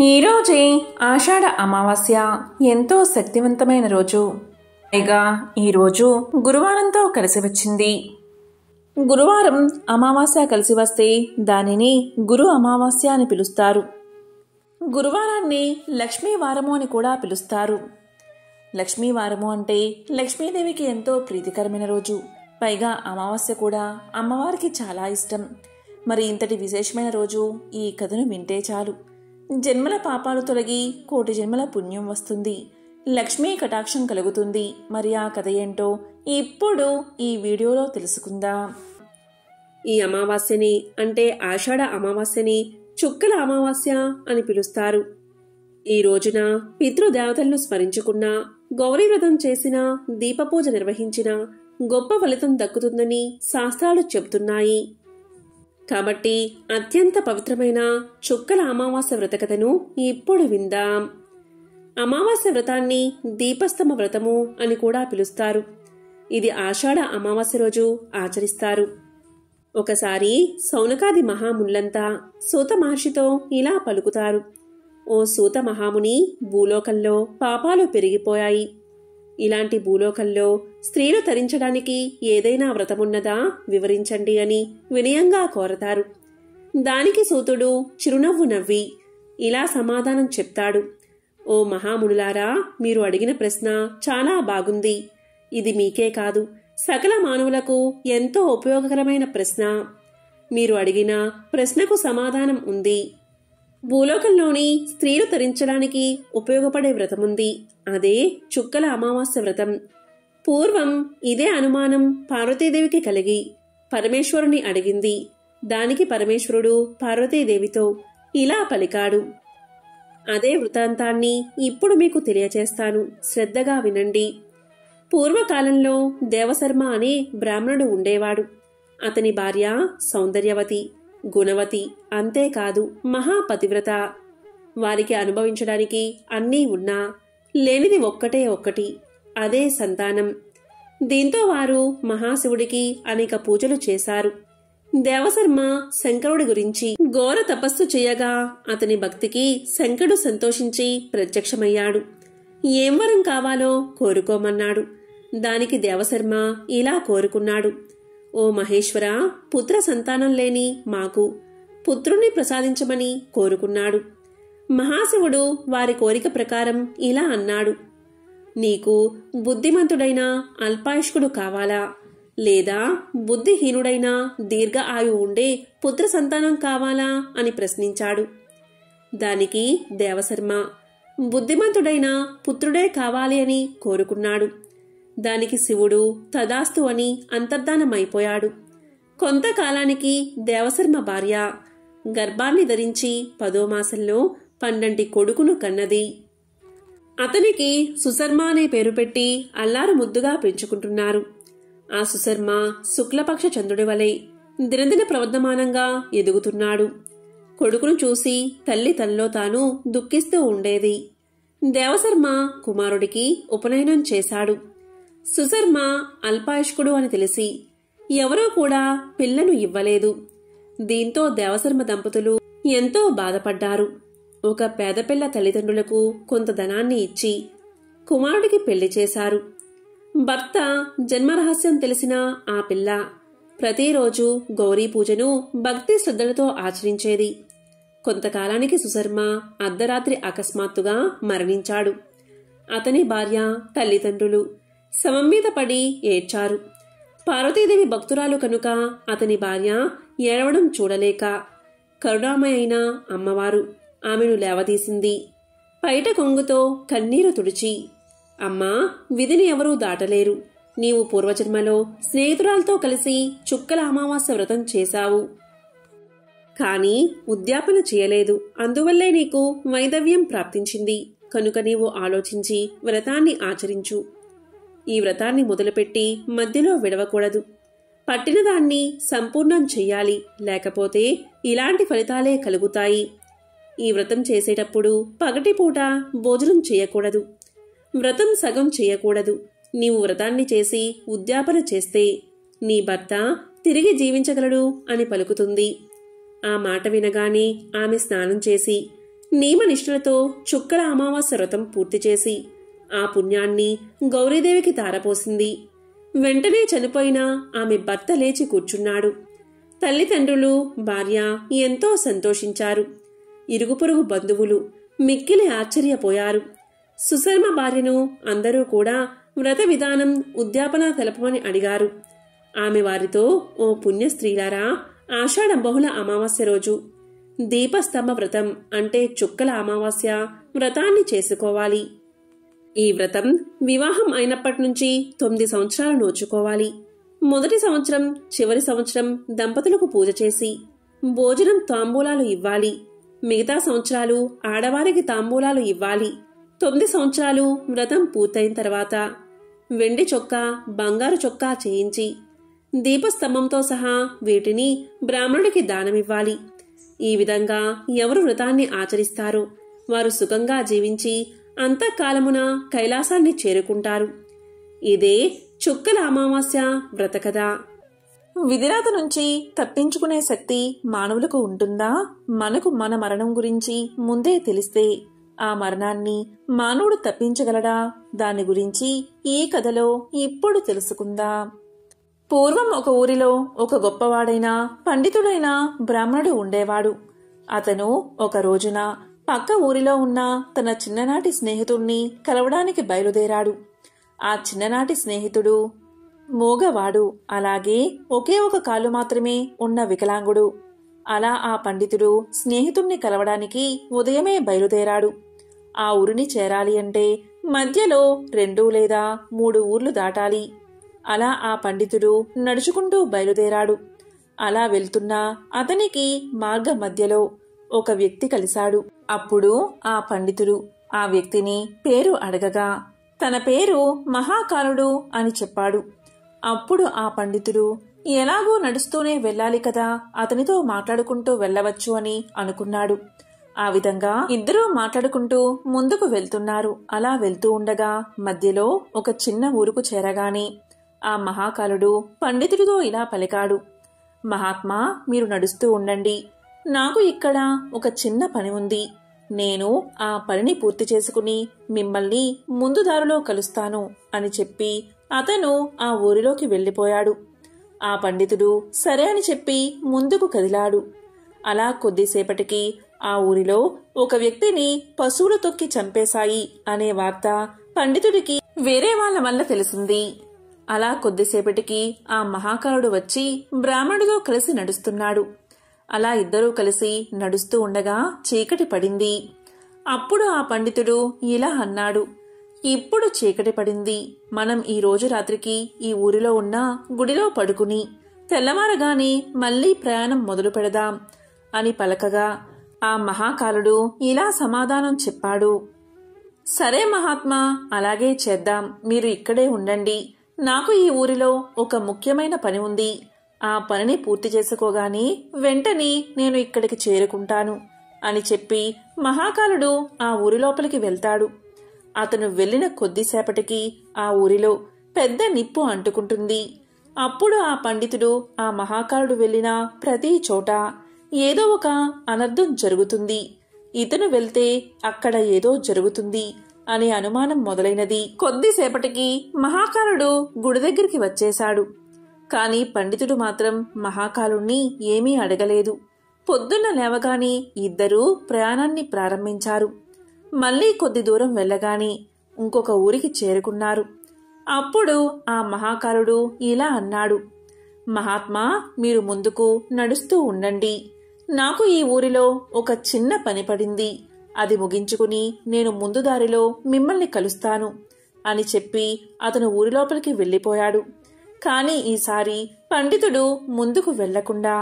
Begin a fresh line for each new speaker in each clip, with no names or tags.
ఈరోజే ఆషాఢ అమావాస్య ఎంతో శక్తివంతమైన రోజు. పైగా ఈరోజు గురువారంతో కలిసి వచ్చింది. గురువారం అమావాస్య కలిసి వస్తే దానిని గురు అమావాస్య అని పిలుస్తారు. గురువారాన్ని లక్ష్మీవారము అని కూడా పిలుస్తారు. లక్ష్మీవారము అంటే లక్ష్మీదేవికి ఎంతో ప్రీతికరమైన రోజు. పైగా అమావాస్య కూడా అమ్మవారికి చాలా ఇష్టం. మరి ఇంతటి విశేషమైన రోజు ఈ కథను వింటే చాలు. జన్మల పాపాలు తొలగి కోటి జన్మల పుణ్యం వస్తుంది, లక్ష్మీ కటాక్షం కలుగుతుంది. మరి ఆ కథ ఏంటో ఇప్పుడు ఈ వీడియోలో తెలుసుకుందాం.
ఈ అమావాస్యని అంటే ఆషాఢ అమావాస్యని చుక్కల అమావాస్య అని పిలుస్తారు. ఈ రోజున పితృదేవతలను స్మరించుకున్న, గౌరీ వ్రతం చేసిన, దీపపూజ నిర్వహించిన గొప్ప ఫలితం దక్కుతుందని శాస్త్రాలు చెబుతున్నాయి. కాబట్టి అత్యంత పవిత్రమైన చుక్కల అమావాస్య వ్రతకథను ఇప్పుడు విందాం. అమావాస్య వ్రతాన్ని దీపస్తమ వ్రతము అని కూడా పిలుస్తారు. ఇది ఆషాఢ అమావాస్య రోజు ఆచరిస్తారు. ఒకసారి సౌనకాది మహామునులంతా సూత మహర్షితో ఇలా పలుకుతారు: ఓ సూత మహాముని, భూలోకంలో పాపాలు పెరిగిపోయాయి. ఇలాంటి భూలోకంలో స్త్రీలు తరించడానికి ఏదైనా వ్రతమున్నదా వివరించండి అని వినయంగా కోరతారు. దానికి సూతుడు చిరునవ్వు నవ్వి ఇలా సమాధానం చెప్తాడు: ఓ మహామునులారా, మీరు అడిగిన ప్రశ్న చాలా బాగుంది. ఇది మీకే కాదు, సకల మానవులకు ఎంతో ఉపయోగకరమైన ప్రశ్న. మీరు అడిగిన ప్రశ్నకు సమాధానం ఉంది. భూలోకంలోని స్త్రీలు తరించడానికి ఉపయోగపడే వ్రతముంది. అదే చుక్కల అమావాస్య వ్రతం. పూర్వం ఇదే అనుమానం పార్వతీదేవికి కలిగి పరమేశ్వరుని అడిగింది. దానికి పరమేశ్వరుడు పార్వతీదేవితో ఇలా పలికాడు: అదే వృత్తాంతాన్ని ఇప్పుడు మీకు తెలియచేస్తాను, శ్రద్ధగా వినండి. పూర్వకాలంలో దేవశర్మ అనే బ్రాహ్మణుడు ఉండేవాడు. అతని భార్య సౌందర్యవతి, గుణవతి, అంతేకాదు మహాపతివ్రత. వారికి అనుభవించడానికి అన్నీ ఉన్నా లేనిది ఒక్కటే ఒక్కటి, అదే సంతానం. దీంతో వారు మహాశివుడికి అనేక పూజలు చేశారు. దేవశర్మ శంకరుడి గురించి ఘోర తపస్సు చేయగా అతని భక్తికి శంకరుడు సంతోషించి ప్రత్యక్షమయ్యాడు. ఏం వరం కావాలో కోరుకోమన్నాడు. దానికి దేవశర్మ ఇలా కోరుకున్నాడు: ఓ మహేశ్వర, పుత్ర సంతానం లేని మాకు పుత్రుణ్ణి ప్రసాదించమని కోరుకున్నాడు. మహాశివుడు వారి కోరిక ప్రకారం ఇలా అన్నాడు: నీకు బుద్ధిమంతుడైన అల్పాయుష్కుడు కావాలా, లేదా బుద్ధిహీనుడైన దీర్ఘ ఆయువు ఉండే పుత్ర సంతానం కావాలా అని ప్రశ్నించాడు. దానికి దేవశర్మ బుద్ధిమంతుడైన పుత్రుడే కావాలి అని కోరుకున్నాడు. దానికి శివుడు తదాస్తు అని అంతర్ధానమైపోయాడు. కొంతకాలానికి దేవశర్మ భార్య గర్భాన్ని ధరించి 10వ మాసంలో 12 కొడుకును కన్నది. అతనికి సుశర్మ అనే పేరు పెట్టి అల్లారు ముద్దుగా పెంచుకుంటున్నారు. ఆ సుశర్మ శుక్లపక్ష చంద్రుడి వలె దినదిన ప్రవర్ధమానంగా ఎదుగుతున్నాడు. కొడుకును చూసి తల్లి తనలో తాను దుఃఖిస్తూ ఉండేది. దేవశర్మ కుమారుడికి ఉపనయనం చేశాడు. సుశర్మ అల్పాయుష్కుడు అని తెలిసి ఎవరూ కూడా పిల్లను ఇవ్వలేదు. దీంతో దేవశర్మ దంపతులు ఎంతో బాధపడ్డారు. ఒక పేదపిల్ల తల్లిదండ్రులకు కొంత ధనాన్ని ఇచ్చి కుమారుడికి పెళ్లి చేశారు. భర్త జన్మరహస్యం తెలిసిన ఆ పిల్ల ప్రతిరోజు గౌరీ పూజను భక్తి శ్రద్ధలతో ఆచరించేది. కొంతకాలానికి సుశర్మ అర్ధరాత్రి అకస్మాత్తుగా మరణించాడు. అతని భార్య, తల్లిదండ్రులు శవం మీద పడి ఏడ్చారు. పార్వతీదేవి భక్తురాలు కనుక అతని భార్య ఏడవడం చూడలేక కరుణామయ అయిన అమ్మవారు ఆమెను లేవదీసింది. పైట కొంగుతో కన్నీరు తుడిచి, అమ్మా, విధిని ఎవరూ దాటలేరు. నీవు పూర్వజన్మలో స్నేహితురాలతో కలిసి చుక్కల అమావాస్య వ్రతం చేశావు. కాని ఉద్యాపన చేయలేదు. అందువల్లే నీకు వైధవ్యం ప్రాప్తించింది. కనుక నీవు ఆలోచించి వ్రతాన్ని ఆచరించు. ఈ వ్రతాన్ని మొదలుపెట్టి మధ్యలో విడవకూడదు. పట్టిన దాన్ని సంపూర్ణం చెయ్యాలి, లేకపోతే ఇలాంటి ఫలితాలే కలుగుతాయి. ఈ వ్రతం చేసేటప్పుడు పగటిపూట భోజనం చేయకూడదు. వ్రతం సగం చేయకూడదు. నీవు వ్రతాన్ని చేసి ఉద్యాపన చేస్తే నీ భర్త తిరిగి జీవించగలడు అని పలుకుతుంది. ఆ మాట వినగానే ఆమె స్నానం చేసి నియమనిష్ఠలతో చుక్కల అమావాస్య వ్రతం పూర్తి చేసి ఆ పుణ్యాన్ని గౌరీదేవికి తారపోసింది. వెంటనే చనిపోయిన ఆమె భర్త లేచి కూర్చున్నాడు. తల్లిదండ్రులు, భార్య ఎంతో సంతోషించారు. ఇరుగుపొరుగు బంధువులు మిక్కిలి ఆశ్చర్యపోయారు. సుశర్మ భార్యను అందరూ కూడా వ్రత విధానం, ఉద్యాపన తెలపమని అడిగారు. ఆమె వారితో, ఓ పుణ్య స్త్రీలారా, ఆషాఢ బహుళ అమావాస్య రోజు దీపస్తంభ వ్రతం అంటే చుక్కల అమావాస్య వ్రతాన్ని చేసుకోవాలి. ఈ వ్రతం వివాహం అయినప్పటి నుంచి 9 సంవత్సరాలు నోచుకోవాలి. మొదటి సంవత్సరం, చివరి సంవత్సరం దంపతులకు పూజ చేసి భోజనం, తాంబూలాలు ఇవ్వాలి. మిగతా సంవత్సరాలు ఆడవారికి తాంబూలాలు ఇవ్వాలి. 9 సంవత్సరాలు వ్రతం పూర్తయిన తర్వాత వెండి చొక్కా, బంగారు చొక్కా చేయించి దీపస్తంభంతో సహా వీటిని బ్రాహ్మణుడికి దానమివ్వాలి. ఈ విధంగా ఎవరు వ్రతాన్ని ఆచరిస్తారో వారు సుఖంగా జీవించి అంతఃకాలమున కైలాసాన్ని చేరుకుంటారు. ఇదే చుక్కల అమావాస్య వ్రత కథ.
విధిరాత నుంచి తప్పించుకునే శక్తి మానవులకు ఉంటుందా? మనకు మన మరణం గురించి ముందే తెలిస్తే ఆ మరణాన్ని మానవుడు తప్పించగలడా? దాని గురించి ఈ కథలో ఇప్పుడు తెలుసుకుందాం. పూర్వం ఒక ఊరిలో ఒక గొప్పవాడైన పండితుడైన బ్రాహ్మణుడు ఉండేవాడు. అతను ఒక రోజున పక్క ఊరిలో ఉన్న తన చిన్ననాటి స్నేహితుణ్ణి కలవడానికి బయలుదేరాడు. ఆ చిన్ననాటి స్నేహితుడు మూగవాడు, అలాగే ఒకే ఒక కాలు మాత్రమే ఉన్న వికలాంగుడు. అలా ఆ పండితుడు స్నేహితుణ్ణి కలవడానికి ఉదయమే బయలుదేరాడు. ఆ ఊరిని చేరాలి అంటే మధ్యలో 2 లేదా 3 ఊర్లు దాటాలి. అలా ఆ పండితుడు నడుచుకుంటూ బయలుదేరాడు. అలా వెళ్తున్నా అతనికి మార్గ మధ్యలో ఒక వ్యక్తి కలిశాడు. అప్పుడు ఆ పండితుడు ఆ వ్యక్తిని పేరు అడగగా తన పేరు మహాకాలుడు అని చెప్పాడు. అప్పుడు ఆ పండితుడు ఎలాగూ నడుస్తూనే వెళ్ళాలి కదా, అతనితో మాట్లాడుకుంటూ వెళ్ళవచ్చు అని అనుకున్నాడు. ఆ విధంగా ఇద్దరూ మాట్లాడుకుంటూ ముందుకు వెళ్తున్నారు. అలా వెళ్తూ ఉండగా మధ్యలో ఒక చిన్న ఊరుకు చేరగానే ఆ మహాకాలుడు పండితుడితో ఇలా పలికాడు. మహాత్మా, మీరు నడుస్తూ ఉండండి. నాకు ఇక్కడ ఒక చిన్న పని ఉంది. నేను ఆ పనిని పూర్తి చేసుకుని మిమ్మల్ని ముందు దారిలో కలుస్తాను అని చెప్పి అతను ఆ ఊరిలోకి వెళ్లిపోయాడు. ఆ పండితుడు సరే అని చెప్పి ముందుకు కదిలాడు. అలా కొద్దిసేపటికి ఆ ఊరిలో ఒక వ్యక్తిని పశువులు తొక్కి చంపేశాయి అనే వార్త పండితుడికి వేరే వాళ్ల వల్ల తెలిసింది. అలా కొద్దిసేపటికి ఆ మహాకాలుడు వచ్చి బ్రాహ్మణుడితో కలిసి నడుస్తున్నాడు. అలా ఇద్దరూ కలిసి నడుస్తూ ఉండగా చీకటి పడింది. అప్పుడు ఆ పండితుడు ఇలా అన్నాడు, ఇప్పుడు చీకటి పడింది. మనం ఈ రోజు రాత్రికి ఈ ఊరిలో ఉన్న గుడిలో పడుకుని తెల్లవారగానే మళ్లీ ప్రయాణం మొదలు పెడదాం అని పలకగా ఆ మహాకాలుడు ఇలా సమాధానం చెప్పాడు. సరే మహాత్మా, అలాగే చేద్దాం. మీరు ఇక్కడే ఉండండి. నాకు ఈ ఊరిలో ఒక ముఖ్యమైన పని ఉంది. ఆ పనిని పూర్తి చేసుకోగానే వెంటనే నేను ఇక్కడికి చేరుకుంటాను అని చెప్పి మహాకాలుడు ఆ ఊరి లోపలికి వెళ్తాడు. అతను వెళ్లిన కొద్దిసేపటికి ఆ ఊరిలో పెద్ద నిప్పు అంటుకుంటుంది. అప్పుడు ఆ పండితుడు ఆ మహాకాలుడు వెళ్లిన ప్రతి చోట ఏదో ఒక అనర్థం జరుగుతుంది. ఇతను వెళ్తే అక్కడ ఏదో జరుగుతుంది అనే అనుమానం మొదలైనది. కొద్దిసేపటికి మహాకాలుడు గుడి దగ్గరికి వచ్చేశాడు. కాని పండితుడు మాత్రం మహాకాలుణ్ణి ఏమీ అడగలేదు. పొద్దున్న లేవగానే ఇద్దరూ ప్రయాణాన్ని ప్రారంభించారు. మళ్లీ కొద్ది దూరం వెళ్లగానే ఇంకొక ఊరికి చేరుకున్నారు. అప్పుడు ఆ మహాకాలుడు ఇలా అన్నాడు, మహాత్మా, మీరు ముందుకు నడుస్తూ ఉండండి. నాకు ఈ ఊరిలో ఒక చిన్న పని పడింది. అది ముగించుకుని నేను ముందు దారిలో మిమ్మల్ని కలుస్తాను అని చెప్పి అతను ఊరి లోపలికి వెళ్లిపోయాడు. కాని ఈసారి పండితుడు ముందుకు వెళ్లకుండా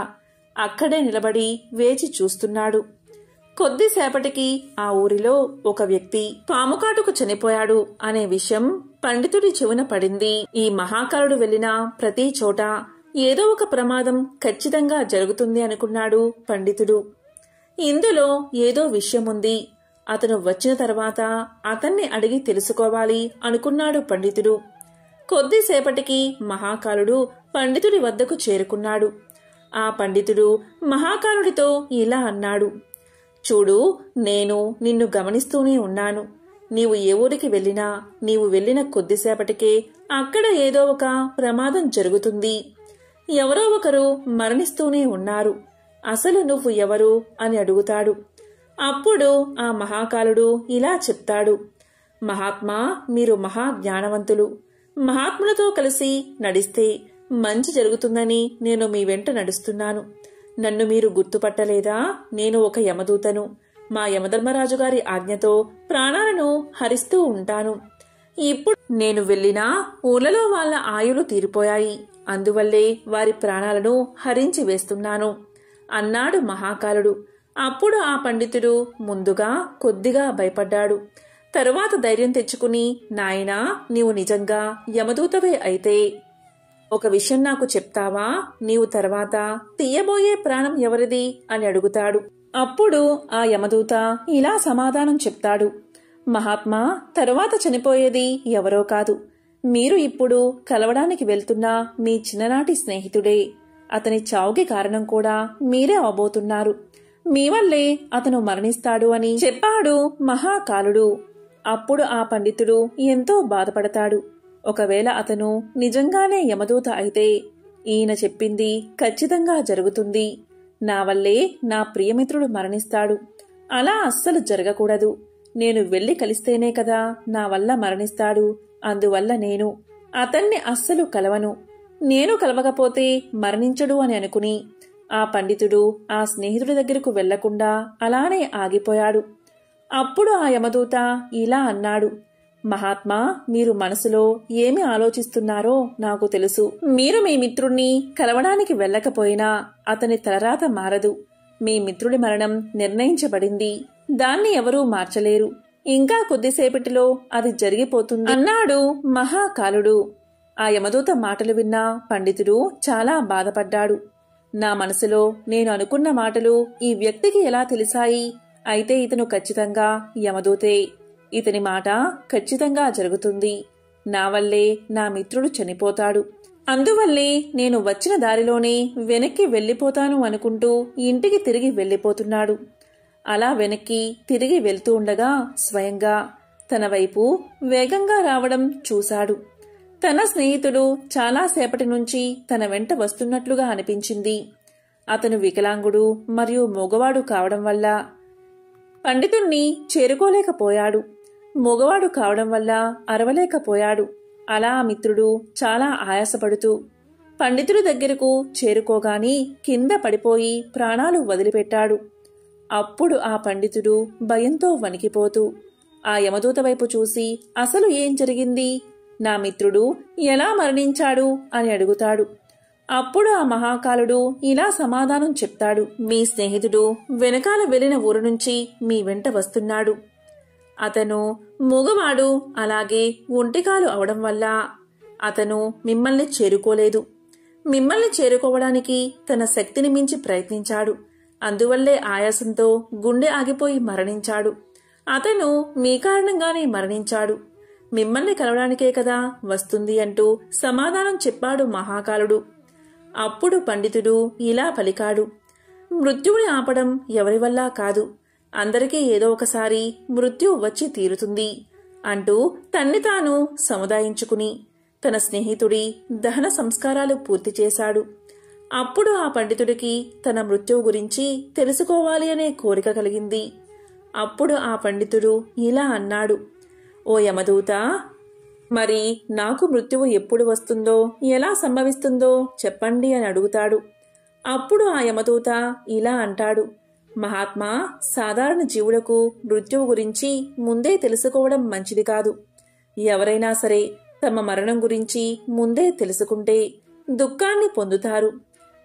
అక్కడే నిలబడి వేచి చూస్తున్నాడు. కొద్దిసేపటికి ఆ ఊరిలో ఒక వ్యక్తి పాముకాటుకు చనిపోయాడు అనే విషయం పండితుడి చెవున పడింది. ఈ మహాకాలుడు వెళ్లిన ప్రతి చోట ఏదో ఒక ప్రమాదం ఖచ్చితంగా జరుగుతుంది అనుకున్నాడు పండితుడు. ఇందులో ఏదో విషయముంది. అతను వచ్చిన తర్వాత అతన్ని అడిగి తెలుసుకోవాలి అనుకున్నాడు పండితుడు. కొద్దిసేపటికి మహాకాలుడు పండితుడి వద్దకు చేరుకున్నాడు. ఆ పండితుడు మహాకాలుడితో ఇలా అన్నాడు, చూడు, నేను నిన్ను గమనిస్తూనే ఉన్నాను. నీవు ఏ ఊరికి వెళ్ళినా నీవు వెళ్ళిన కొద్దిసేపటికే అక్కడ ఏదో ఒక ప్రమాదం జరుగుతుంది. ఎవరో ఒకరు మరణిస్తూనే ఉన్నారు. అసలు నువ్వు ఎవరు అని అడుగుతాడు. అప్పుడు ఆ మహాకాలుడు ఇలా చెప్తాడు. మహాత్మా, మీరు మహా జ్ఞానవంతులు. మహాత్ములతో కలిసి నడిస్తే మంచి జరుగుతుందని నేను మీ వెంట నడుస్తున్నాను. నన్ను మీరు గుర్తుపట్టలేదా? నేను ఒక యమదూతను. మా యమధర్మరాజు గారి ఆజ్ఞతో ప్రాణాలను హరిస్తూ ఉంటాను. ఇప్పుడు నేను వెళ్ళినా ఊళ్ళలో వాళ్ళ ఆయులు తీరిపోయాయి. అందువల్లే వారి ప్రాణాలను హరించి వేస్తున్నాను అన్నాడు మహాకాలుడు. అప్పుడు ఆ పండితుడు ముందుగా కొద్దిగా భయపడ్డాడు. తరువాత ధైర్యం తెచ్చుకుని, నాయనా, నీవు నిజంగా యమదూతవే అయితే ఒక విషయం నాకు చెప్తావా? నీవు తర్వాత తీయబోయే ప్రాణం ఎవరిది అని అడుగుతాడు. అప్పుడు ఆ యమదూత ఇలా సమాధానం చెప్తాడు. మహాత్మా, తరువాత చనిపోయేది ఎవరో కాదు, మీరు ఇప్పుడు కలవడానికి వెళ్తున్న మీ చిన్ననాటి స్నేహితుడే. అతని చావుకి కారణం కూడా మీరే అవబోతున్నారు. మీ వల్లే అతను మరణిస్తాడు అని చెప్పాడు మహాకాలుడు. అప్పుడు ఆ పండితుడు ఎంతో బాధపడతాడు. ఒకవేళ అతను నిజంగానే యమదూత అయితే ఈయన చెప్పింది ఖచ్చితంగా జరుగుతుంది. నా వల్లే నా ప్రియమిత్రుడు మరణిస్తాడు. అలా అస్సలు జరగకూడదు. నేను వెళ్లి కలిస్తేనే కదా నా వల్ల మరణిస్తాడు. అందువల్ల నేను అతన్ని అస్సలు కలవను. నేను కలవకపోతే మరణించడు అని అనుకుని ఆ పండితుడు ఆ స్నేహితుడి దగ్గరకు వెళ్లకుండా అలానే ఆగిపోయాడు. అప్పుడు ఆ యమదూత ఇలా అన్నాడు. మహాత్మా, మీరు మనసులో ఏమి ఆలోచిస్తున్నారో నాకు తెలుసు. మీరు మీ మిత్రుణ్ణి కలవడానికి వెళ్ళకపోయినా అతని తలరాత మారదు. మీ మిత్రుడి మరణం నిర్ణయించబడింది. దాన్ని ఎవరూ మార్చలేరు. ఇంకా కొద్దిసేపటిలో అది జరిగిపోతుంది అన్నాడు మహాకాలుడు. ఆ యమదూత మాటలు విన్న పండితుడు చాలా బాధపడ్డాడు. నా మనసులో నేను అనుకున్న మాటలు ఈ వ్యక్తికి ఎలా తెలిసాయి? అయితే ఇతను ఖచ్చితంగా యమదూతే. ఇతని మాట ఖచ్చితంగా జరుగుతుంది. నా వల్లే నా మిత్రుడు చనిపోతాడు. అందువల్లే నేను వచ్చిన దారిలోనే వెనక్కి వెళ్లిపోతాను అనుకుంటూ ఇంటికి తిరిగి వెళ్లిపోతున్నాడు. అలా వెనక్కి తిరిగి వెళ్తూ ఉండగా స్వయంగా తన వైపు వేగంగా రావడం చూశాడు. తన స్నేహితుడు చాలాసేపటి నుంచి తన వెంట వస్తున్నట్లుగా అనిపించింది. అతను వికలాంగుడు మరియు మగవాడు కావడం వల్ల పండితుణ్ణి చేరుకోలేకపోయాడు. మగవాడు కావడం వల్ల అరవలేకపోయాడు. అలా ఆ మిత్రుడు చాలా ఆయాసపడుతూ పండితుడి దగ్గరకు చేరుకోగాని కింద పడిపోయి ప్రాణాలు వదిలిపెట్టాడు. అప్పుడు ఆ పండితుడు భయంతో వణికిపోతూ ఆ యమదూత వైపు చూసి అసలు ఏం జరిగింది, నా మిత్రుడు ఎలా మరణించాడు అని అడుగుతాడు. అప్పుడు ఆ మహాకాలుడు ఇలా సమాధానం చెప్తాడు. మీ స్నేహితుడు వెనకాల వెళ్లిన ఊరు నుంచి మీ వెంట వస్తున్నాడు. అతను మూగవాడు, అలాగే ఒంటికాలు అవడం వల్ల అతను మిమ్మల్ని చేరుకోలేదు. మిమ్మల్ని చేరుకోవడానికి తన శక్తిని మించి ప్రయత్నించాడు. అందువల్లే ఆయాసంతో గుండె ఆగిపోయి మరణించాడు. అతను మీ కారణంగానే మరణించాడు. మిమ్మల్ని కలవడానికే కదా వస్తుంది అంటూ సమాధానం చెప్పాడు మహాకాలుడు. అప్పుడు పండితుడు ఇలా పలికాడు. మృత్యువుని ఆపడం ఎవరి వల్ల కాదు. అందరికీ ఏదో ఒకసారి మృత్యు వచ్చి తీరుతుంది అంటూ తన్ని తాను సముదాయించుకుని తన స్నేహితుడి దహన సంస్కారాలు పూర్తి చేశాడు. అప్పుడు ఆ పండితుడికి తన మృత్యువు గురించి తెలుసుకోవాలి అనే కోరిక కలిగింది. అప్పుడు ఆ పండితుడు ఇలా అన్నాడు. ఓ యమదూత, మరి నాకు మృత్యువు ఎప్పుడు వస్తుందో, ఎలా సంభవిస్తుందో చెప్పండి అని అడుగుతాడు. అప్పుడు ఆ యమదూత ఇలా అంటాడు. మహాత్మా, సాధారణ జీవులకు మృత్యువు గురించి ముందే తెలుసుకోవడం మంచిది కాదు. ఎవరైనా సరే తమ మరణం గురించి ముందే తెలుసుకుంటే దుఃఖాన్ని పొందుతారు.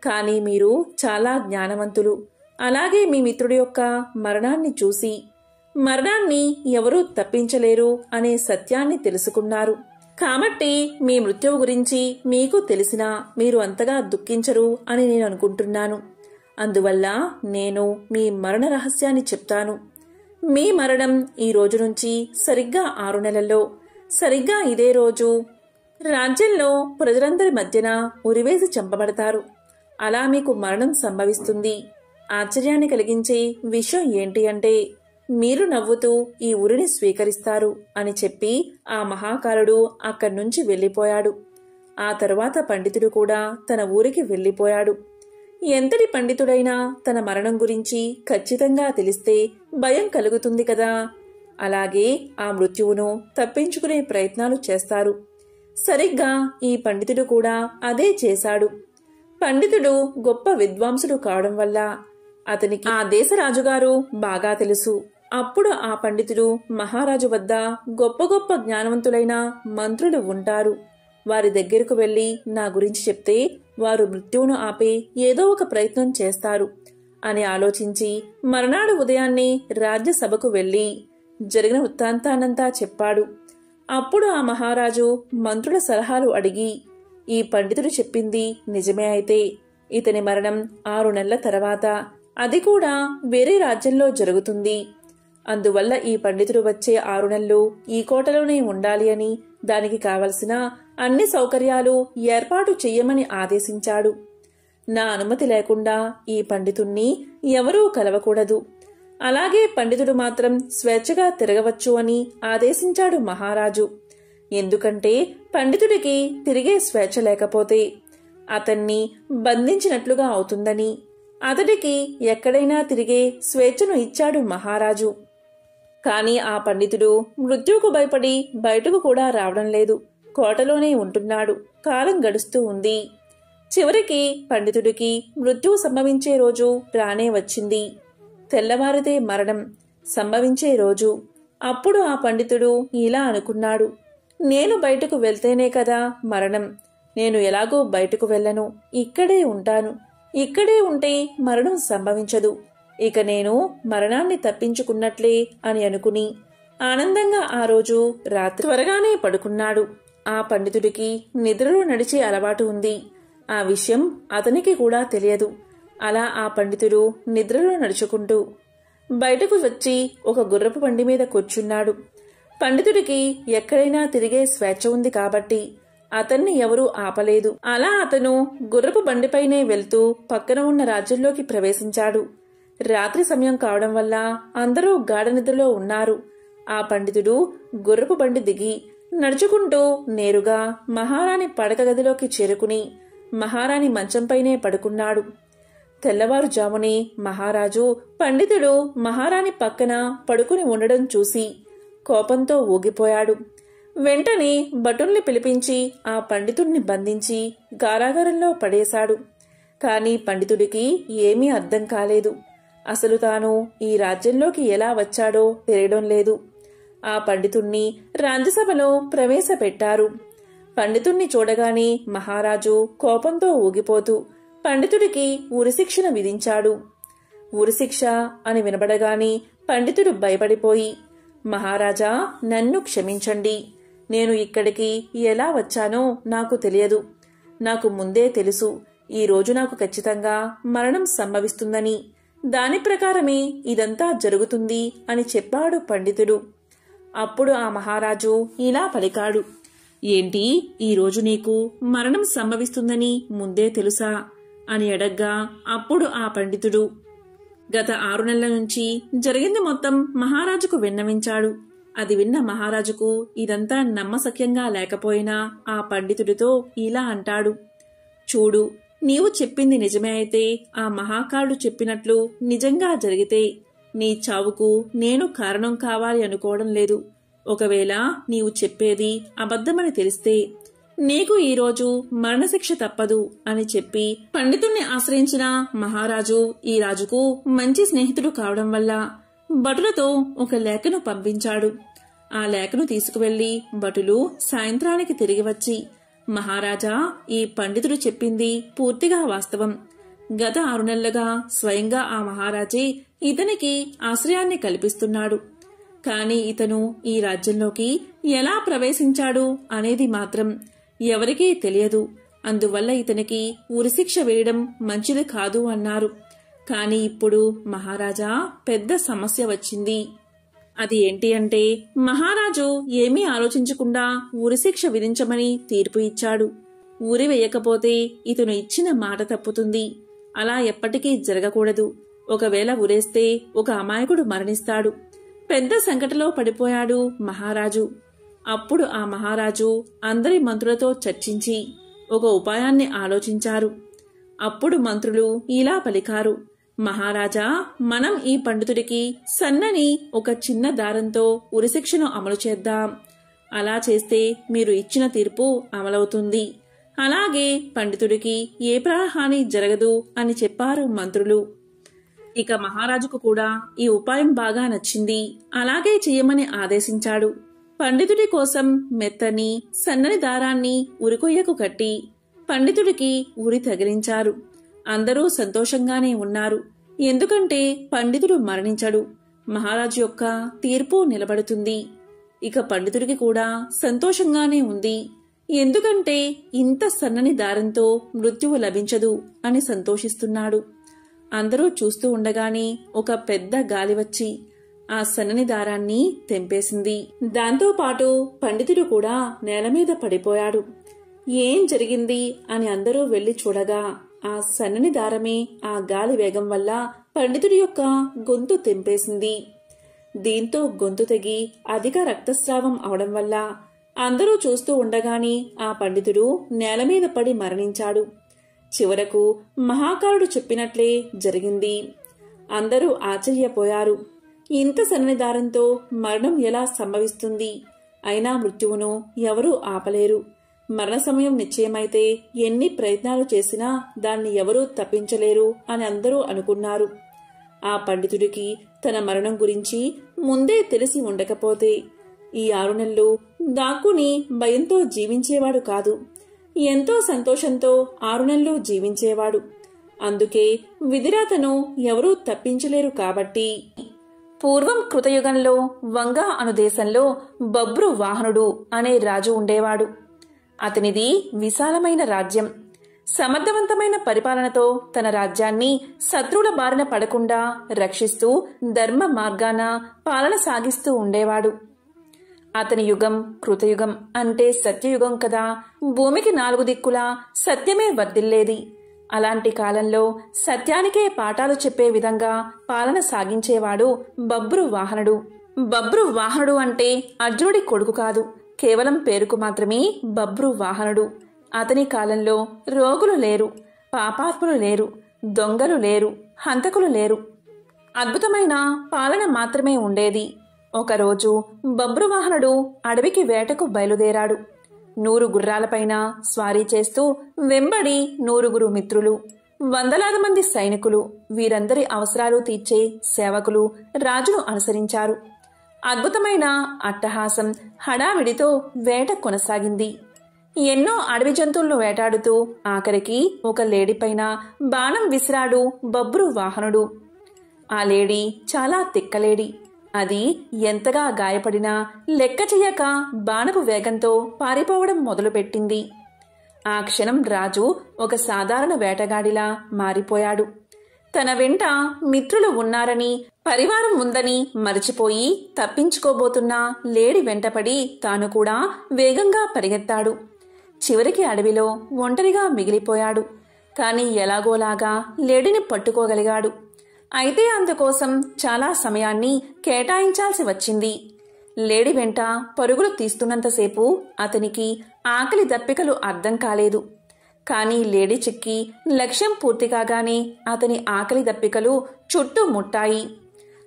కానీ మీరు చాలా జ్ఞానవంతులు. అలాగే మీ మిత్రుడి యొక్క మరణాన్ని చూసి మరణాన్ని ఎవరూ తప్పించలేరు అనే సత్యాన్ని తెలుసుకున్నారు. కాబట్టి మీ మృత్యువు గురించి మీకు తెలిసినా మీరు అంతగా దుఃఖించరు అని నేను అనుకుంటున్నాను. అందువల్ల నేను మీ మరణ రహస్యాన్ని చెప్తాను. మీ మరణం ఈ రోజు నుంచి సరిగ్గా 6 నెలల్లో సరిగ్గా ఇదే రోజు రాజ్యంలో ప్రజలందరి మధ్యన ఉరివేసి చంపబడతారు. అలా మీకు మరణం సంభవిస్తుంది. ఆశ్చర్యాన్ని కలిగించే విషయం ఏంటి అంటే మీరు నవ్వుతూ ఈ ఊరిని స్వీకరిస్తారు అని చెప్పి ఆ మహాకాలుడు అక్కడి నుంచి వెళ్ళిపోయాడు. ఆ తరువాత పండితుడు కూడా తన ఊరికి వెళ్ళిపోయాడు. ఎంతటి పండితుడైనా తన మరణం గురించి ఖచ్చితంగా తెలిస్తే భయం కలుగుతుంది కదా. అలాగే ఆ మృత్యువును తప్పించుకునే ప్రయత్నాలు చేస్తారు. సరిగ్గా ఈ పండితుడు కూడా అదే చేశాడు. పండితుడు గొప్ప విద్వాంసుడు కావడం వల్ల అతనికి ఆ దేశ రాజుగారు బాగా తెలుసు. అప్పుడు ఆ పండితుడు మహారాజు వద్ద గొప్ప గొప్ప జ్ఞానవంతులైన మంత్రులు ఉంటారు. వారి దగ్గరకు వెళ్లి నా గురించి చెప్తే వారు మృత్యువును ఆపే ఏదో ఒక ప్రయత్నం చేస్తారు అని ఆలోచించి మర్నాడు ఉదయాన్నే రాజ్యసభకు వెళ్లి జరిగిన వృత్తాంతాన్నంతా చెప్పాడు. అప్పుడు ఆ మహారాజు మంత్రుల సలహాలు అడిగి ఈ పండితుడు చెప్పింది నిజమే అయితే ఇతని మరణం 6 నెలల తర్వాత, అది కూడా వేరే రాజ్యంలో జరుగుతుంది. అందువల్ల ఈ పండితుడు వచ్చే 6 నెలలు ఈ కోటలోనే ఉండాలి అని, దానికి కావలసిన అన్ని సౌకర్యాలు ఏర్పాటు చెయ్యమని ఆదేశించాడు. నా అనుమతి లేకుండా ఈ పండితుణ్ణి ఎవరూ కలవకూడదు. అలాగే పండితుడు మాత్రం స్వేచ్ఛగా తిరగవచ్చు అని ఆదేశించాడు మహారాజు. ఎందుకంటే పండితుడికి తిరిగే స్వేచ్ఛ లేకపోతే అతన్ని బంధించినట్లుగా అవుతుందని అతడికి ఎక్కడైనా తిరిగే స్వేచ్ఛను ఇచ్చాడు మహారాజు. కాని ఆ పండితుడు మృత్యువుకు భయపడి బయటకు కూడా రావడం లేదు. కోటలోనే ఉంటున్నాడు. కాలం గడుస్తూ ఉంది. చివరికి పండితుడికి మృత్యువు సంభవించే రోజు రానే వచ్చింది. తెల్లవారితే మరణం సంభవించే రోజు. అప్పుడు ఆ పండితుడు ఇలా అనుకున్నాడు, నేను బయటకు వెళ్తేనే కదా మరణం. నేను ఎలాగో బయటకు వెళ్ళను, ఇక్కడే ఉంటాను. ఇక్కడే ఉంటే మరణం సంభవించదు. ఇక నేను మరణాన్ని తప్పించుకున్నట్లే అని అనుకుని ఆనందంగా ఆ రోజు రాత్రి త్వరగానే పడుకున్నాడు. ఆ పండితుడికి నిద్రలో నడిచే అలవాటు ఉంది. ఆ విషయం అతనికి కూడా తెలియదు. అలా ఆ పండితుడు నిద్రలో నడుచుకుంటూ బయటకు వచ్చి ఒక గుర్రపు బండి మీద కూర్చున్నాడు. పండితుడికి ఎక్కడైనా తిరిగే స్వేచ్ఛ ఉంది కాబట్టి అతన్ని ఎవరూ ఆపలేదు. అలా అతను గుర్రపు బండిపైనే వెళ్తూ పక్కన ఉన్న రాజ్యంలోకి ప్రవేశించాడు. రాత్రి సమయం కావడం వల్ల అందరూ గాఢ నిద్రలో ఉన్నారు. ఆ పండితుడు గుర్రపు బండి దిగి నడుచుకుంటూ నేరుగా మహారాణి పడక గదిలోకి చేరుకుని మహారాణి మంచంపైనే పడుకున్నాడు. తెల్లవారుజామునే మహారాజు పండితుడు మహారాణి పక్కన పడుకుని ఉండడం చూసి కోపంతో ఊగిపోయాడు. వెంటనే భటుల్ని పిలిపించి ఆ పండితుడిని బంధించి కారాగారంలో పడేశాడు. కాని పండితుడికి ఏమీ అర్థం కాలేదు. అసలు తాను ఈ రాజ్యంలోకి ఎలా వచ్చాడో తెలియడం లేదు. ఆ పండితుణ్ణి రాజ్యసభలో ప్రవేశపెట్టారు. పండితుణ్ణి చూడగానే మహారాజు కోపంతో ఊగిపోతూ పండితుడికి ఉరిశిక్షను విధించాడు. ఉరిశిక్ష అని వినబడగానే పండితుడు భయపడిపోయి, మహారాజా, నన్ను క్షమించండి. నేను ఇక్కడికి ఎలా వచ్చానో నాకు తెలియదు. నాకు ముందే తెలుసు ఈ రోజు నాకు ఖచ్చితంగా మరణం సంభవిస్తుందని. దాని ప్రకారమే ఇదంతా జరుగుతుంది అని చెప్పాడు పండితుడు. అప్పుడు ఆ మహారాజు ఇలా పలికాడు, ఏంటి, ఈరోజు నీకు మరణం సంభవిస్తుందని ముందే తెలుసా అని అడగ్గా అప్పుడు ఆ పండితుడు గత 6 నెలల నుంచి జరిగింది మొత్తం మహారాజుకు విన్నవించాడు. అది విన్న మహారాజుకు ఇదంతా నమ్మశక్యంగా లేకపోయినా ఆ పండితుడితో ఇలా అంటాడు, చూడు, నీవు చెప్పింది నిజమే అయితే, ఆ మహాకాలుడు చెప్పినట్లు నిజంగా జరిగితే నీ చావుకు నేను కారణం కావాలి అనుకోవడం లేదు. ఒకవేళ నీవు చెప్పేది అబద్ధమని తెలిస్తే నీకు ఈరోజు మరణశిక్ష తప్పదు అని చెప్పి పండితుణ్ణి ఆశ్రయించిన మహారాజు ఈ రాజుకు మంచి స్నేహితుడు కావడం వల్ల భటులతో ఒక లేఖను పంపించాడు. ఆ లేఖను తీసుకువెళ్లి భటులు సాయంత్రానికి తిరిగి వచ్చి, మహారాజా, ఈ పండితుడు చెప్పింది పూర్తిగా వాస్తవం. గత 6 నెలలుగా స్వయంగా ఆ మహారాజే ఇతనికి ఆశ్రయాన్ని కల్పిస్తున్నాడు. కాని ఇతను ఈ రాజ్యంలోకి ఎలా ప్రవేశించాడు అనేది మాత్రం ఎవరికీ తెలియదు. అందువల్ల ఇతనికి ఉరిశిక్ష వేయడం మంచిది కాదు అన్నారు. కాని ఇప్పుడు మహారాజా, పెద్ద సమస్య వచ్చింది. అది ఏంటి అంటే, మహారాజు ఏమీ ఆలోచించకుండా ఉరిశిక్ష విధించమని తీర్పు ఇచ్చాడు. ఉరి వేయకపోతే ఇతను ఇచ్చిన మాట తప్పుతుంది. అలా ఎప్పటికీ జరగకూడదు. ఒకవేళ ఉరేస్తే ఒక అమాయకుడు మరణిస్తాడు. పెద్ద సంకటలో పడిపోయాడు మహారాజు. అప్పుడు ఆ మహారాజు అందరి మంత్రులతో చర్చించి ఒక ఉపాయాన్ని ఆలోచించారు. అప్పుడు మంత్రులు ఇలా పలికారు: మహారాజా, మనం ఈ పండితుడికి సన్నని ఒక చిన్న దారంతో ఉరిశిక్షను అమలు చేద్దాం. అలా చేస్తే మీరు ఇచ్చిన తీర్పు అమలవుతుంది. అలాగే పండితుడికి ఏ ప్రాణహాని జరగదు అని చెప్పారు మంత్రులు. ఇక మహారాజుకు కూడా ఈ ఉపాయం బాగా నచ్చింది. అలాగే చెయ్యమని ఆదేశించాడు. పండితుడి కోసం మెత్తని సన్నని దారాన్ని ఉరికొయ్యకు కట్టి పండితుడికి ఉరి తగిలించారు. అందరూ సంతోషంగానే ఉన్నారు. ఎందుకంటే పండితుడు మరణించడు. మహారాజు యొక్క తీర్పు నిలబడుతుంది. ఇక పండితుడికి కూడా సంతోషంగానే ఉంది. ఎందుకంటే ఇంత సన్నని దారంతో మృత్యువు లభించదు అని సంతోషిస్తున్నాడు. అందరూ చూస్తూ ఉండగానే ఒక పెద్ద గాలి వచ్చి ఆ సన్నని దారాన్ని తెంపేసింది. దాంతోపాటు పండితుడు కూడా నేలమీద పడిపోయాడు. ఏం జరిగింది అని అందరూ వెళ్లి చూడగా ఆ సన్నని దారమే ఆ గాలి వేగం వల్ల పండితుడి యొక్క గొంతు తెంపేసింది. దీంతో గొంతు తెగి అధిక రక్తస్రావం అవడం వల్ల అందరూ చూస్తూ ఉండగానే ఆ పండితుడు నేలమీద పడి మరణించాడు. చివరకు మహాకాలుడు చెప్పినట్లే జరిగింది. అందరూ ఆశ్చర్యపోయారు. ఇంత సన్నని దారంతో మరణం ఎలా సంభవిస్తుంది? అయినా మృత్యువును ఎవరూ ఆపలేరు. మరణ సమయం నిశ్చయమైతే ఎన్ని ప్రయత్నాలు చేసినా దాన్ని ఎవరూ తప్పించలేరు అని అందరూ అనుకున్నారు. ఆ పండితుడికి తన మరణం గురించి ముందే తెలిసి ఉండకపోతే ఈ 6 నెలలు దాక్కుని భయంతో జీవించేవాడు కాదు. ఎంతో సంతోషంతో 6 నెలలు జీవించేవాడు. అందుకే విధిరాతను ఎవరూ తప్పించలేరు. కాబట్టి పూర్వం కృతయుగంలో వంగా అను దేశంలో బబ్రు వాహనుడు అనే రాజు ఉండేవాడు. అతనిది విశాలమైన రాజ్యం. సమర్థవంతమైన పరిపాలనతో తన రాజ్యాన్ని శత్రువుల బారిన పడకుండా రక్షిస్తూ ధర్మ మార్గాన పాలన సాగిస్తూ ఉండేవాడు. అతని యుగం కృతయుగం అంటే సత్యయుగం కదా. భూమికి 4 దిక్కులా సత్యమే వర్ధిల్లేది. అలాంటి కాలంలో సత్యానికే పాఠాలు చెప్పే విధంగా పాలన సాగించేవాడు బబ్రు వాహనుడు. బబ్రు వాహనుడు అంటే అర్జునుడి కొడుకు కాదు, కేవలం పేరుకు మాత్రమే బబ్రు వాహనుడు. అతని కాలంలో రోగులు లేరు, పాపాత్ములు లేరు, దొంగలు లేరు, హంతకులు లేరు. అద్భుతమైన పాలన మాత్రమే ఉండేది. ఒకరోజు బబ్రువాహనుడు అడవికి వేటకు బయలుదేరాడు. 100 గుర్రాలపైన స్వారీ చేస్తూ వెంబడి 100 మిత్రులు, వందలాది మంది సైనికులు, వీరందరి అవసరాలు తీర్చే సేవకులు రాజును అనుసరించారు. అద్భుతమైన అట్టహాసం హడావిడితో వేట కొనసాగింది. ఎన్నో అడవి జంతువులను వేటాడుతూ ఆఖరికి ఒక లేడీపైన బాణం విసిరాడు బబ్రు వాహనుడు. ఆ లేడీ చాలా తిక్కలేడి. అది ఎంతగా గాయపడినా లెక్క చెయ్యక బాణపు వేగంతో పారిపోవడం మొదలుపెట్టింది. ఆ క్షణం రాజు ఒక సాధారణ వేటగాడిలా మారిపోయాడు. తన వెంట మిత్రులు ఉన్నారని, పరివారం ఉందని మరిచిపోయి తప్పించుకోబోతున్న లేడి వెంటపడి తాను కూడా వేగంగా పరిగెత్తాడు. చివరికి అడవిలో ఒంటరిగా మిగిలిపోయాడు. కాని ఎలాగోలాగా లేడిని పట్టుకోగలిగాడు. అయితే అందుకోసం చాలా సమయాన్ని కేటాయించాల్సి వచ్చింది. లేడి వెంట పరుగులు తీస్తున్నంతసేపు అతనికి ఆకలి దప్పికలు అర్థం కాలేదు. కాని లేడి చిక్కి లక్ష్యం పూర్తి కాగానే అతని ఆకలి దప్పికలు చుట్టుముట్టాయి.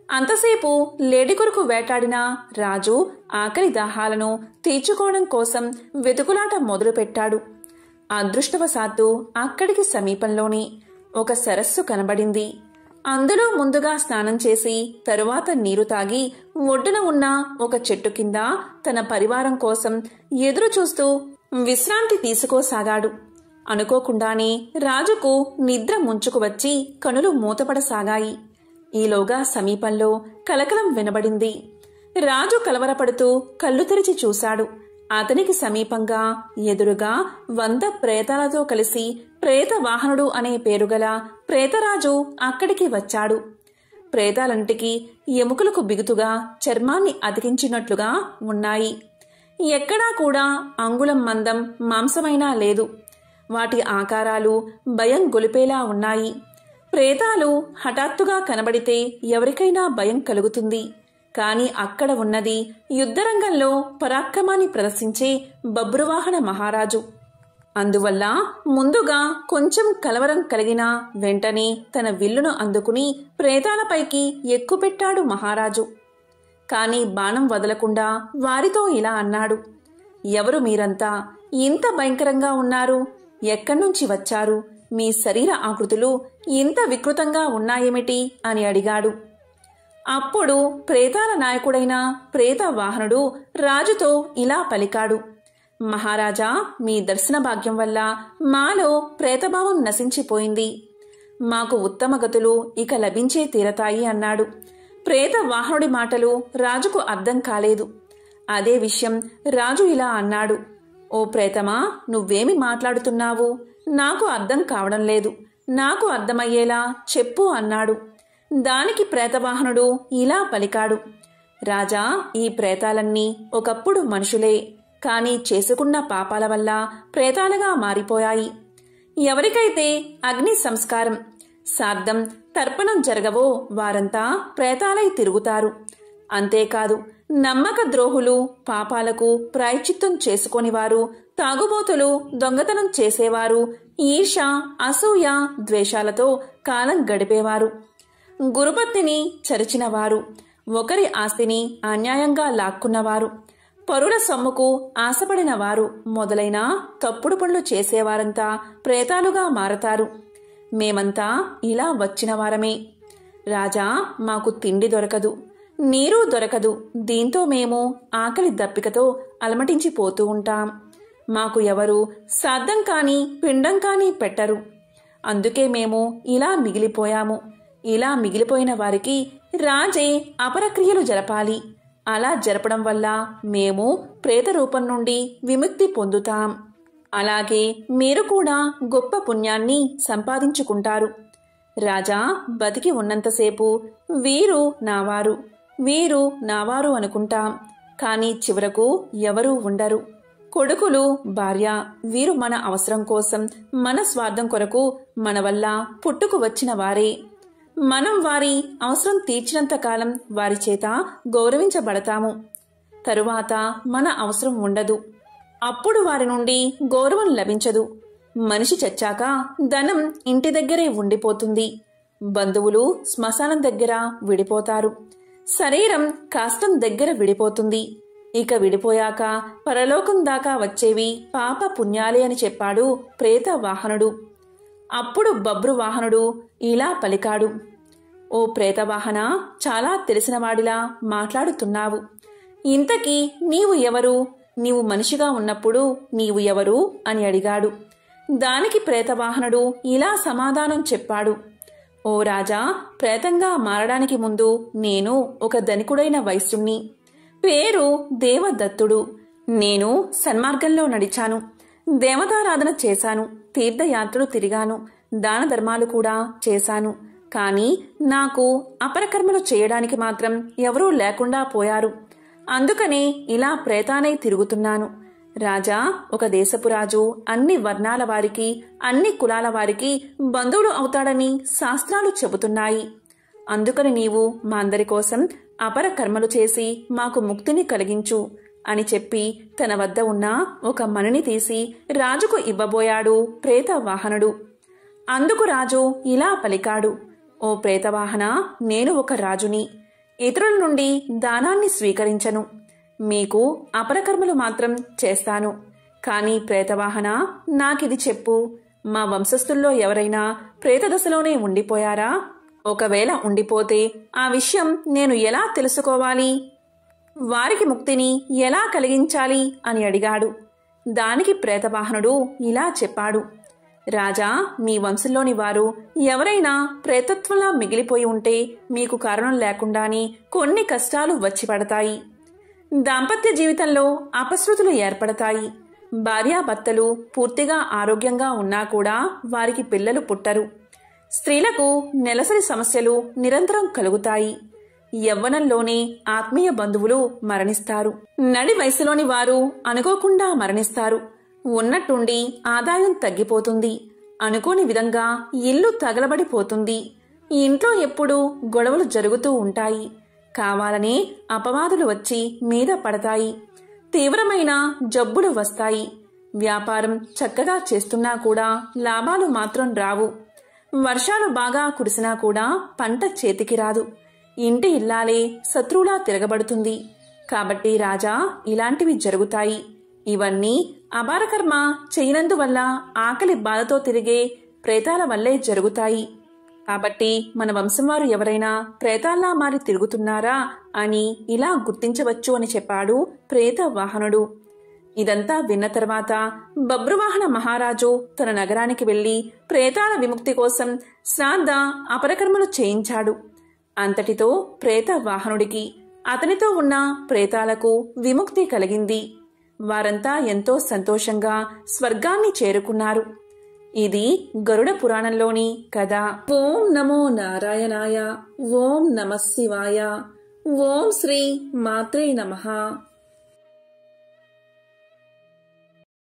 అంతసేపు లేడి కొరకు వేటాడిన రాజు ఆకలి దాహాలను తీర్చుకోవడం కోసం వెతుకులాట మొదలుపెట్టాడు. అదృష్టవశాత్తు అక్కడికి సమీపంలోనే ఒక సరస్సు కనబడింది. అందులో ముందుగా స్నానం చేసి తరువాత నీరు తాగి ఒడ్డున ఉన్న ఒక చెట్టు కింద తన పరివారం కోసం ఎదురు చూస్తూ విశ్రాంతి తీసుకోసాగాడు. అనుకోకుండానే రాజుకు నిద్ర ముంచుకు వచ్చి కనులు మూతపడసాగాయి. ఈలోగా సమీపంలో కలకలం వినబడింది. రాజు కలవరపడుతూ కళ్ళు తెరిచి చూశాడు. అతనికి సమీపంగా ఎదురుగా 100 ప్రేతాలతో కలిసి ప్రేత వాహనుడు అనే పేరుగల ప్రేతరాజు అక్కడికి వచ్చాడు. ప్రేతాలంటికి ఎముకలకు బిగుతుగా చర్మాన్ని అతికించినట్లుగా ఉన్నాయి. ఎక్కడా కూడా అంగుళం మందం మాంసమైనా లేదు. వాటి ఆకారాలు భయం గొలిపేలా ఉన్నాయి. ప్రేతాలు హఠాత్తుగా కనబడితే ఎవరికైనా భయం కలుగుతుంది. కాని అక్కడ ఉన్నది యుద్ధరంగంలో పరాక్రమాన్ని ప్రదర్శించే బబ్రువాహన మహారాజు. అందువల్ల ముందుగా కొంచెం కలవరం కలిగినా వెంటనే తన విల్లును అందుకుని ప్రేతాలపైకి ఎక్కుపెట్టాడు మహారాజు. కాని బాణం వదలకుండా వారితో ఇలా అన్నాడు, ఎవరు మీరంతా? ఇంత భయంకరంగా ఉన్నారు? ఎక్కడ్నుంచి వచ్చారు? మీ శరీర ఆకృతులు ఇంత వికృతంగా ఉన్నాయేమిటి అని అడిగాడు. అప్పుడు ప్రేతాల నాయకుడైన ప్రేత వాహనుడు రాజుతో ఇలా పలికాడు, మహారాజా, మీ దర్శన భాగ్యం వల్ల మాలో ప్రేతభావం నశించిపోయింది. మాకు ఉత్తమ గతులు ఇక లభించే తీరతాయి అన్నాడు. ప్రేత వాహనుడి మాటలు రాజుకు అర్థం కాలేదు. అదే విషయం రాజు ఇలా అన్నాడు, ఓ ప్రేతమా, నువ్వేమి మాట్లాడుతున్నావు? నాకు అర్థం కావడం లేదు. నాకు అర్థమయ్యేలా చెప్పు అన్నాడు. దానికి ప్రేతవాహనుడు ఇలా పలికాడు, రాజా, ఈ ప్రేతాలన్నీ ఒకప్పుడు మనుషులే, కాని చేసుకున్న పాపాల వల్ల ప్రేతాలుగా మారిపోయాయి. ఎవరికైతే అగ్ని సంస్కారం, శ్రాద్ధం, తర్పణం జరగవో వారంతా ప్రేతాలై తిరుగుతారు. అంతేకాదు, నమ్మక ద్రోహులు, పాపాలకు ప్రాయశ్చిత్తం చేసుకొనివారు, తాగుబోతులు, దొంగతనం చేసేవారు, ఈర్ష, అసూయ, ద్వేషాలతో కాలం గడిపేవారు, గురుపత్నిని చరిచినవారు, ఒకరి ఆస్తిని అన్యాయంగా లాక్కున్నవారు, పరుల సొమ్ముకు ఆశపడిన వారు మొదలైన తప్పుడు పనులు చేసేవారంతా ప్రేతాలుగా మారతారు. మేమంతా ఇలా వచ్చిన వారమే. రాజా, మాకు తిండి దొరకదు, నీరు దొరకదు. దీంతో మేము ఆకలి దప్పికతో అలమటించిపోతూ ఉంటాం. మాకు ఎవరు శ్రాద్ధం కాని పిండం కాని పెట్టరు. అందుకే మేము ఇలా మిగిలిపోయాము. ఇలా మిగిలిపోయిన వారికి రాజే అపరక్రియలు జరపాలి. అలా జరపడం వల్ల మేము ప్రేత రూపం నుండి విముక్తి పొందుతాం. అలాగే మీరు కూడా గొప్ప పుణ్యాన్ని సంపాదించుకుంటారు. రాజా, బతికి ఉన్నంతసేపు వీరు నావారు, వీరు నావారు అనుకుంటాం. కాని చివరకు ఎవరూ ఉండరు. కొడుకులు, భార్య, వీరు మన అవసరం కోసం, మన స్వార్థం కొరకు మన వల్ల పుట్టుకు వచ్చిన వారే. మనం వారి అవసరం తీర్చినంత కాలం వారి చేత గౌరవించబడతాము. తరువాత మన అవసరం ఉండదు. అప్పుడు వారి నుండి గౌరవం లభించదు. మనిషి చచ్చాక ధనం ఇంటి దగ్గరే ఉండిపోతుంది. బంధువులు శ్మశానం దగ్గర విడిపోతారు. శరీరం కాష్టం దగ్గర విడిపోతుంది. ఇక విడిపోయాక పరలోకం దాకా వచ్చేవి పాప పుణ్యాలే అని చెప్పాడు ప్రేత వాహనుడు. అప్పుడు బబ్రు వాహనుడు ఇలా పలికాడు, ఓ ప్రేతవాహన, చాలా తెలిసినవాడిలా మాట్లాడుతున్నావు. ఇంతకీ నీవు ఎవరు? నీవు మనిషిగా ఉన్నప్పుడు నీవు ఎవరు అని అడిగాడు. దానికి ప్రేతవాహనుడు ఇలా సమాధానం చెప్పాడు, ఓ రాజా, ప్రేతంగా మారడానికి ముందు నేను ఒక ధనికుడైన వైశ్యుణ్ణి. పేరు దేవదత్తుడు. నేను సన్మార్గంలో నడిచాను, దేవతారాధన చేశాను, తీర్థయాత్రలు తిరిగాను, దాన ధర్మాలు కూడా చేశాను. కాని నాకు అపరకర్మలు చేయడానికి మాత్రం ఎవరూ లేకుండా పోయారు. అందుకనే ఇలా ప్రేతానై తిరుగుతున్నాను. రాజా, ఒక దేశపు రాజు అన్ని వర్ణాల వారికి, అన్ని కులాల వారికి బంధువుడు అవుతాడని శాస్త్రాలు చెబుతున్నాయి. అందుకని నీవు మా అందరి కోసం అపర కర్మలు చేసి మాకు ముక్తిని కలిగించు అని చెప్పి తన వద్ద ఉన్న ఒక మణిని తీసి రాజుకు ఇవ్వబోయాడు ప్రేతవాహనుడు. అందుకు రాజు ఇలా పలికాడు, ఓ ప్రేతవాహన, నేను ఒక రాజుని. ఇతరుల నుండి దానాన్ని స్వీకరించను. మీకు అపరకర్మలు మాత్రం చేస్తాను. కాని ప్రేతవాహన, నాకిది చెప్పు, మా వంశస్థుల్లో ఎవరైనా ప్రేతదశలోనే ఉండిపోయారా? ఒకవేళ ఉండిపోతే ఆ విషయం నేను ఎలా తెలుసుకోవాలి? వారికి ముక్తిని ఎలా కలిగించాలి అని అడిగాడు. దానికి ప్రేతవాహనుడు ఇలా చెప్పాడు, రాజా, మీ వంశంలోని వారు ఎవరైనా ప్రేతత్వంలా మిగిలిపోయి ఉంటే మీకు కారణం లేకుండానే కొన్ని కష్టాలు వచ్చి పడతాయి. దాంపత్య జీవితంలో అపశృతులు ఏర్పడతాయి. భార్యాభర్తలు పూర్తిగా ఆరోగ్యంగా ఉన్నా కూడా వారికి పిల్లలు పుట్టరు. స్త్రీలకు నెలసరి సమస్యలు నిరంతరం కలుగుతాయి. యవ్వనంలోనే ఆత్మీయ బంధువులు మరణిస్తారు. నడి వయసులోని వారు అనుకోకుండా మరణిస్తారు. ఉన్నట్టుండి ఆదాయం తగ్గిపోతుంది. అనుకోని విధంగా ఇల్లు తగలబడిపోతుంది. ఇంట్లో ఎప్పుడూ గొడవలు జరుగుతూ ఉంటాయి. కావాలనే అపవాదులు వచ్చి మీద పడతాయి. తీవ్రమైన జబ్బులు వస్తాయి. వ్యాపారం చక్కగా చేస్తున్నా కూడా లాభాలు మాత్రం రావు. వర్షాలు బాగా కురిసినా కూడా పంట చేతికి రాదు. ఇంటి ఇల్లాలే శత్రువులా తిరగబడుతుంది. కాబట్టి రాజా, ఇలాంటివి జరుగుతాయి. ఇవన్నీ అపారకర్మ చేయనందువల్ల ఆకలి బాధతో తిరిగే ప్రేతాల వల్లే జరుగుతాయి. కాబట్టి మన వంశం వారు ఎవరైనా ప్రేతాల్లా మారి తిరుగుతున్నారా అని ఇలా గుర్తించవచ్చు అని చెప్పాడు ప్రేత వాహనుడు. ఇదంతా విన్న తర్వాత బబ్రువాహన మహారాజు తన నగరానికి వెళ్లి ప్రేతాల విముక్తి కోసం శ్రాద్ధ అపరకర్మలు చేయించాడు. అంతటితో ప్రేత వాహనుడికి, అతనితో ఉన్న ప్రేతాలకు విముక్తి కలిగింది. వారంతా ఎంతో సంతోషంగా స్వర్గాన్ని చేరుకున్నారు. ఇది గరుడ పురాణంలోని కథ. ఓం నమో నారాయణాయ. ఓం నమః శివాయ. ఓం శ్రీ మాత్రే నమః.